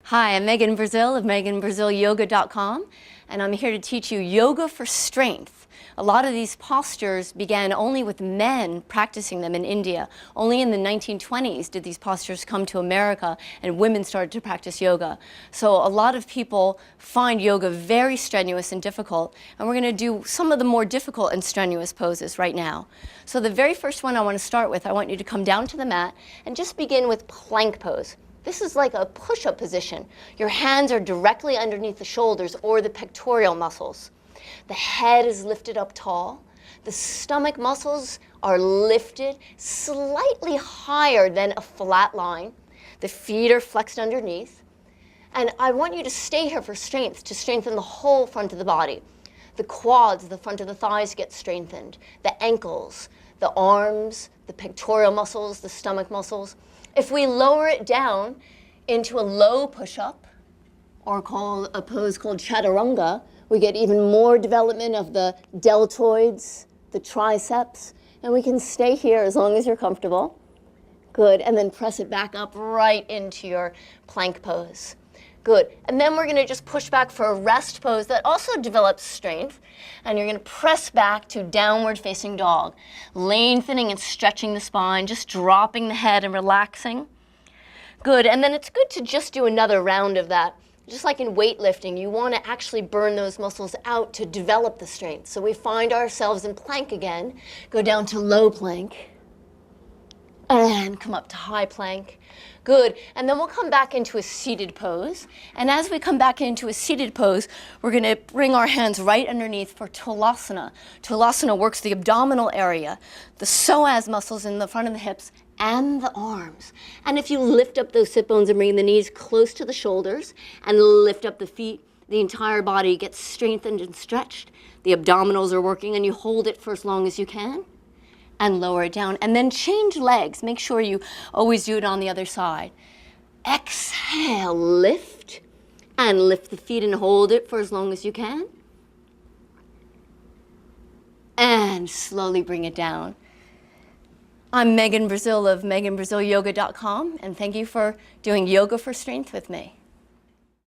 Hi, I'm Megan Brazil of meganbrazilyoga.com, and I'm here to teach you yoga for strength. A lot of these postures began only with men practicing them in India. Only in the 1920s did these postures come to America and women started to practice yoga. So a lot of people find yoga very strenuous and difficult, and we're going to do some of the more difficult and strenuous poses right now. So the very first one I want to start with, I want you to come down to the mat and just begin with plank pose. This is like a push-up position. Your hands are directly underneath the shoulders or the pectoral muscles. The head is lifted up tall. The stomach muscles are lifted slightly higher than a flat line. The feet are flexed underneath. And I want you to stay here for strength, to strengthen the whole front of the body. The quads, the front of the thighs get strengthened. The ankles, the arms, the pectoral muscles, the stomach muscles. If we lower it down into a low push-up, or call a pose called Chaturanga, we get even more development of the deltoids, the triceps, and we can stay here as long as you're comfortable. Good, and then press it back up right into your plank pose. Good, and then we're going to just push back for a rest pose that also develops strength, and you're going to press back to downward facing dog, lengthening and stretching the spine, just dropping the head and relaxing. Good, and then it's good to just do another round of that. Just like in weightlifting, you want to actually burn those muscles out to develop the strength. So we find ourselves in plank again, go down to low plank, and come up to high plank. Good, and then we'll come back into a seated pose. And as we come back into a seated pose, we're going to bring our hands right underneath for Tulasana. Tulasana works the abdominal area, the psoas muscles in the front of the hips, and the arms. And if you lift up those sit bones and bring the knees close to the shoulders and lift up the feet, the entire body gets strengthened and stretched. The abdominals are working, and you hold it for as long as you can and lower it down. And then change legs. Make sure you always do it on the other side. Exhale, lift, and lift the feet and hold it for as long as you can. And slowly bring it down. I'm Megan Brazil of meganbrazilyoga.com, and thank you for doing yoga for strength with me.